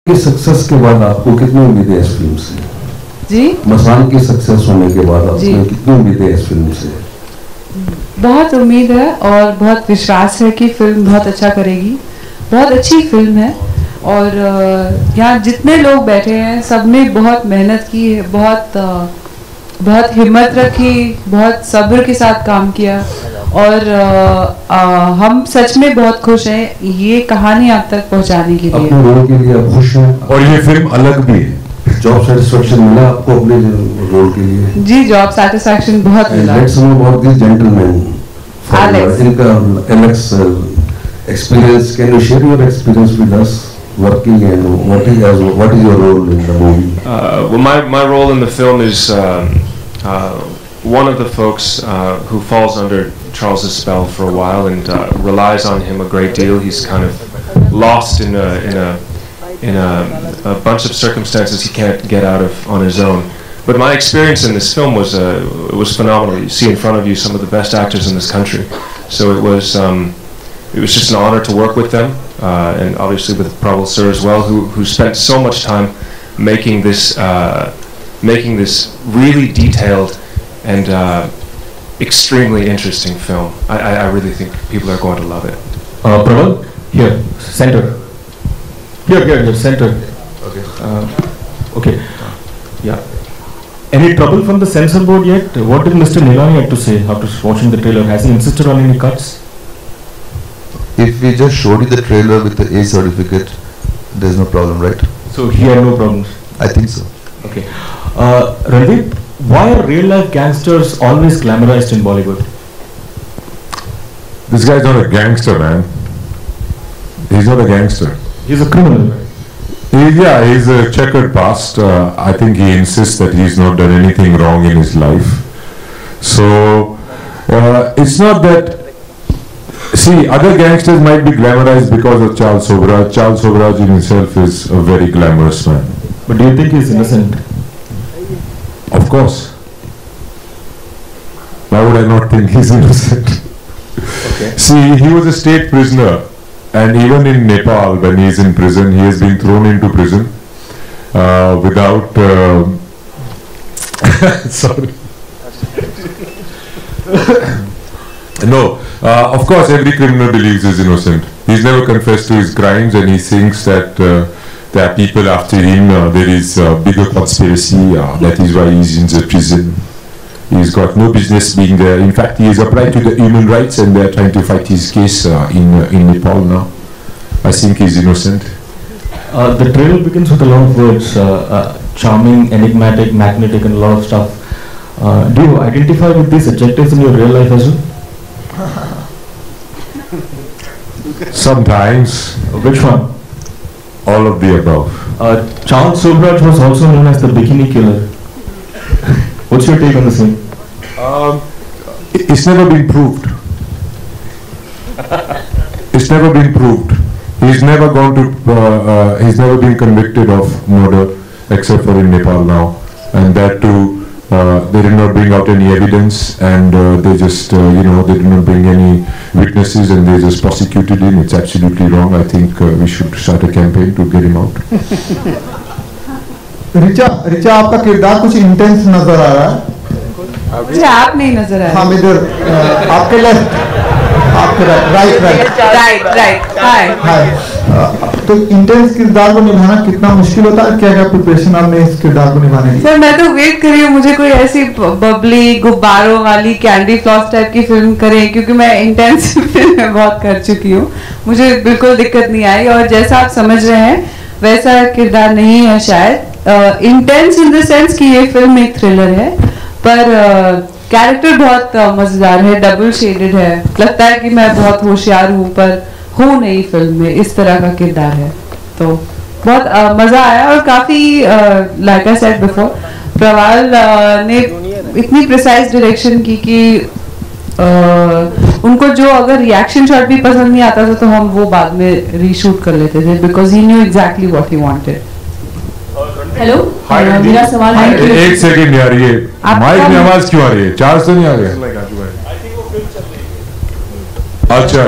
के सक्सेस के बाद आपको कितनी उम्मीदें हैं इस फिल्म से? जी, मसान की सक्सेस होने के बाद आपको कितनी उम्मीदें हैं इस फिल्म से? बहुत उम्मीद है और बहुत विश्वास है कि फिल्म बहुत अच्छा करेगी। बहुत अच्छी फिल्म है और यहाँ जितने लोग बैठे हैं सबने बहुत मेहनत की है, बहुत हिम्मत रखी, बहुत सब्र के साथ काम किया और हम सच में बहुत खुश हैं ये कहानी आप तक पहुंचाने के लिए। अपने रोल के लिए आप खुश हैं और ये फिल्म अलग भी है। जॉब सेटिस्फेक्शन मिला आपको अपने रोल के लिए? जी, जॉब सेटिस्फेक्शन बहुत मिला। Let's know about this gentleman, इनका Alex experience. Can you share your experience with us working and what is your role in the movie? Well, my role in the film is one of the folks who falls under Charles's spell for a while and relies on him a great deal. He's kind of lost in a bunch of circumstances he can't get out of on his own. But my experience in this film was phenomenal. You see in front of you some of the best actors in this country, so it was just an honor to work with them, and obviously with Prabal sir as well, who spent so much time making this really detailed and extremely interesting film. I really think people are going to love it. Prabal, here, center. Here, center. Okay. Okay. Yeah. Any trouble from the censor board yet? What did Mr. Nilani have to say after watching the trailer? Has he insisted on any cuts? If we just showed you the trailer with the A certificate, there's no problem, right? So he had no problems? I think so. Okay. Randeep, why are real life gangsters always glamorized in Bollywood? This guy's not a gangster, man. He's not a gangster. He's a criminal. He's a checkered past. I think he insists that he's not done anything wrong in his life. So, it's not that. See, other gangsters might be glamorized because of Charles Sobhraj. Charles Sobhraj in himself is a very glamorous man. But do you think he's innocent? Of course. Why would I not think he's innocent? Okay. See, he was a state prisoner, and even in Nepal, when he is in prison, he has been thrown into prison without. Sorry. No, of course every criminal believes he's innocent. He's never confessed to his crimes and he thinks that there are people after him, there is a bigger conspiracy, that is why he's in the prison. He's got no business being there. In fact, he has applied to the human rights and they're trying to fight his case in Nepal now. I think he's innocent. The trailer begins with a lot of words, charming, enigmatic, magnetic and a lot of stuff. Do you identify with these adjectives in your real life as well? Sometimes. Which one? All of the above. Charles Sobhraj was also known as the Bikini Killer. What's your take on the same? It's never been proved. It's never been proved. He's never gone to. He's never been convicted of murder, except for in Nepal now, and that too. They did not bring out any evidence, and they just, they did not bring any witnesses, and they just prosecuted him. It's absolutely wrong. I think we should start a campaign to get him out. Richa आपका किरदार कुछ intense नजर आ रहा है। मुझे आप नहीं नजर आ रहा। हम इधर आपके लेफ्ट, आपके राइट। हाय। तो इंटेंस किरदार को निभाना कितना मुश्किल होता है? क्या प्रिपरेशन आपने इस किरदार को निभाने की? सर, मैं तो वेट कर रही हूँ मुझे कोई ऐसी बबली गुब्बारों वाली कैंडी फ्लॉस टाइप की फिल्म करें, क्योंकि मैं इंटेंस फिल्म बहुत कर चुकी हूँ, मुझे बिल्कुल दिक्कत नहीं आई। और जैसा आप समझ रहे हैं वैसा किरदार नहीं है शायद। इंटेंस इन द सेंस कि ये फिल्म एक थ्रिलर है, पर कैरेक्टर बहुत मजेदार है, डबल शेडेड है। लगता है कि मैं बहुत होशियार हूँ पर हूँ नहीं फिल्म में, इस तरह का किरदार है। तो बहुत मजा आया और काफी लाइक आई सेड बिफोर, प्रवाल ने इतनी प्रिसाइज डायरेक्शन की कि उनको जो अगर रिएक्शन शॉट भी पसंद नहीं आता था तो हम वो बाद में रीशूट कर लेते थे, because he knew exactly what he wanted. Hello, मेरा सवाल है कि एक सेकंड यार, ये माइक में आवाज क्यों आ रही है? चार्ज तो नहीं आ रहा? अच्छा,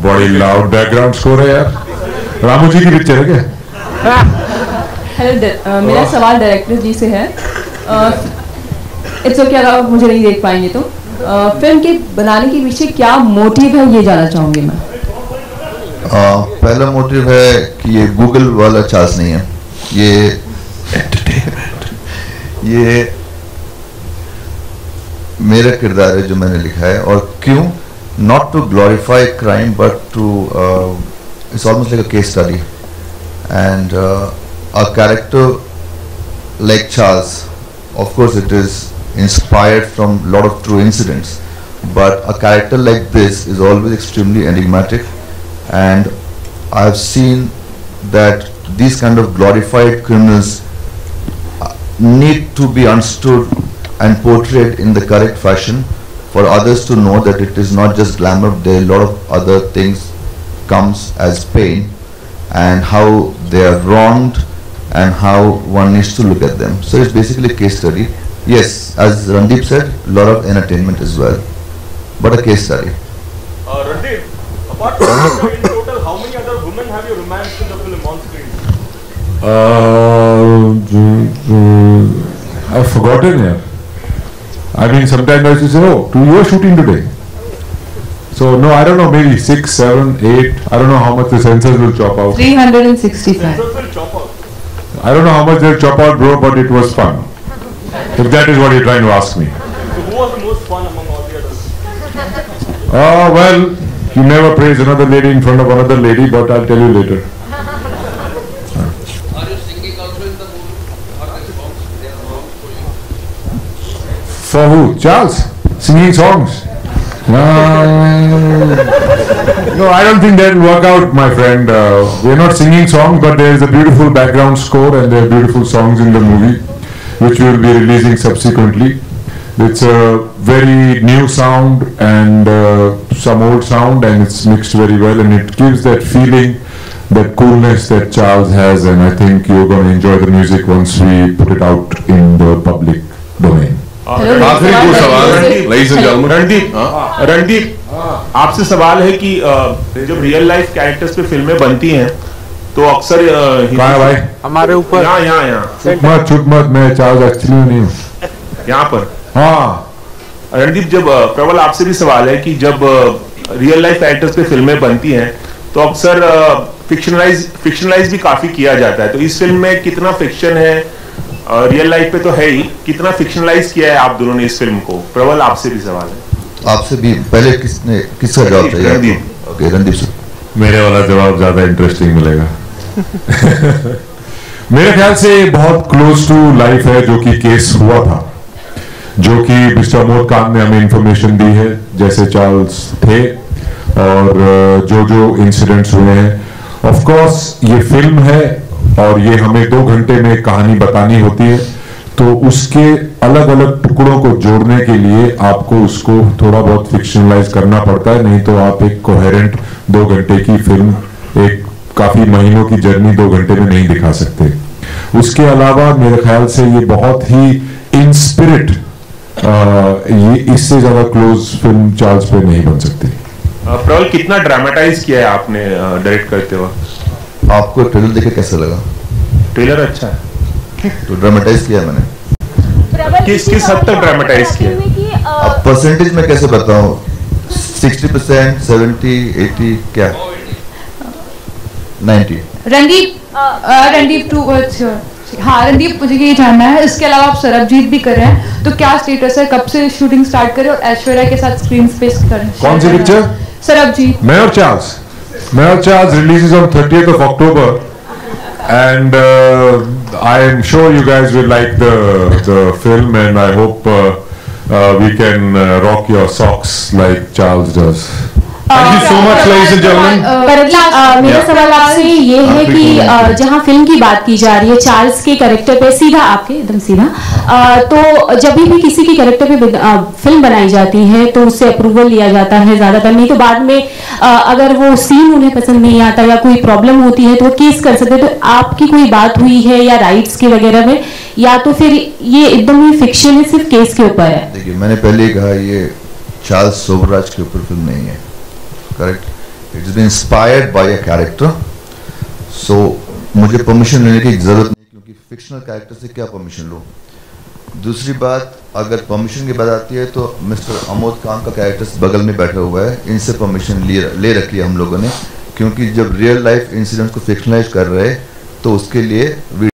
बड़ी लाउड बैकग्राउंड स्कोर है यार। रामू जी की पिक्चर है क्या? हेलो, मेरा सवाल डायरेक्टर जी से है। इट्स ओके अगर आप मुझे नहीं देख पाएंगे तो फिल्म के बनाने के पीछे क्या मोटिव है ये जानना चाहूँगी मैं। पहला मोटिव है कि ये गूगल वाला चार्ज नहीं है, ये एंटरटेनमेंट, ये मेरा किरदार है जो मैंने लिखा है। और क्यों? Not to glorify crime but to it's almost like a case study and a character like Charles, of course it is inspired from a lot of true incidents, but a character like this is always extremely enigmatic, and I have seen that these kind of glorified criminals need to be understood and portrayed in the correct fashion for others to know that it is not just glamour, there are a lot of other things comes as pain and how they are wronged and how one needs to look at them. So it's basically a case study. Yes, as Randeep said, a lot of entertainment as well, but a case study. Randeep, apart from in total, how many other women have you romanced in the film on screen? I've forgotten, yeah. I mean, sometimes I used to say, oh, you are shooting today. So, no, I don't know, maybe 6, 7, 8. I don't know how much the censors will chop out. 365. Censors will chop out. I don't know how much they'll chop out, bro, but it was fun. If that is what you're trying to ask me. So, who was the most fun among all the others? Well, you never praise another lady in front of another lady, but I'll tell you later. Are you singing also in the movie? Are the songs they are wrong for you? For who? Charles? Singing songs? No, I don't think that will work out, my friend. We're not singing songs, but there is a beautiful background score and there are beautiful songs in the movie, which we will be releasing subsequently. It's a very new sound and some old sound, and it's mixed very well, and it gives that feeling, that coolness that Charles has, and I think you're going to enjoy the music once we put it out in the public domain. Randeep, आपसे सवाल है कि जब real life characters पे फिल्में बनती हैं तो अक्सर भाई हमारे ऊपर यहाँ चुप मत, मैं चार्ल्स एक्चुअली नहीं हूँ यहाँ पर। हाँ रणदीप, जब प्रबल आपसे भी सवाल है कि जब रियल लाइफ कैरेक्टर्स पे फिल्में बनती हैं तो अक्सर फिक्शनलाइज भी काफी किया जाता है, तो इस फिल्म में कितना फिक्शन है? रियल लाइफ पे तो है ही, कितना फिक्शनलाइज किया है आप दोनों ने इस फिल्म को? प्रबल, आपसे भी सवाल है। आपसे भी पहले किसका जवाब चाहिए? Okay, Randeep sir. मेरे वाला जवाब ज्यादा इंटरेस्टिंग मिलेगा। मेरे ख्याल से बहुत क्लोज टू लाइफ है जो कि केस हुआ था, जो कि मिस्टर अमोद खान ने हमें इंफॉर्मेशन दी है, जैसे चार्ल्स थे और जो इंसिडेंट्स हुए हैं। ऑफ कोर्स ये फिल्म है और ये हमें 2 घंटे में कहानी बतानी होती है, तो उसके अलग अलग टुकड़ों को जोड़ने के लिए आपको उसको थोड़ा बहुत फिक्शनलाइज करना पड़ता है, नहीं तो आप एक कोहेरेंट 2 घंटे की फिल्म, एक काफी महीनों की जर्नी 2 घंटे में नहीं दिखा सकते। उसके अलावा मेरे ख्याल से ये बहुत ही इन स्पिरिट, ये इससे ज्यादा क्लोज फिल्म चार्ल्स पे नहीं बन सकती। प्रबल, कितना ड्रामेटाइज किया है आपने डायरेक्ट करते वक्त? आपको ट्रेलर देखे कैसा लगा? ट्रेलर अच्छा है, तो ड्रामेटाइज किया मैंने। किस हद तक ड्रामेटाइज किया? अब परसेंटेज में कैसे बताऊं? 60%, 70, 80, क्या 90? रणदीप टू हाँ रणदीप, मुझे ये जानना है, इसके अलावा आप सरबजीत भी कर रहे हैं, तो क्या स्टेटस है, कब से शूटिंग स्टार्ट करें और ऐश्वर्या के साथ स्क्रीन स्पेस करें? कौन सी पिक्चर? सरबजीत। मैं और Charles releases on 30th of October, and I am sure you guys will like the film, and I hope we can rock your socks like Charles does. Thank you so much, ladies and gentlemen. मेरा सवाल आपसे ये है कि जहाँ film की बात की जा रही है चार्ल्स के कैरेक्टर पे, सीधा आपके एकदम सीधा, तो जब भी किसी की कैरेक्टर पे फिल्म बनाई जाती है तो उससे अप्रूवल लिया जाता है ज्यादातर, नहीं तो बाद में अगर वो सीन उन्हें पसंद नहीं आता या कोई प्रॉब्लम होती है तो वो केस कर सकते हैं। तो आपकी कोई बात हुई है या राइट्स के वगैरह में, या तो फिर ये एकदम ही फिक्शन है, सिर्फ केस के ऊपर है? देखिए, मैंने पहले ही कहा, ये चार्ल्स सोबराज के ऊपर फिल्म नहीं है, correct? It's been inspired by a character, so मुझे परमिशन लेने की जरूरत नहीं, क्योंकि फिक्शनल कैरेक्टर से क्या परमिशन लूँ। दूसरी बात, अगर परमिशन की बात आती है तो मिस्टर अमोद खान का कैरेक्टर बगल में बैठा हुआ है, इनसे परमिशन ले रखी है हम लोगों ने, क्योंकि जब रियल लाइफ इंसिडेंट को फिक्शनलाइज कर रहे हैं तो उसके लिए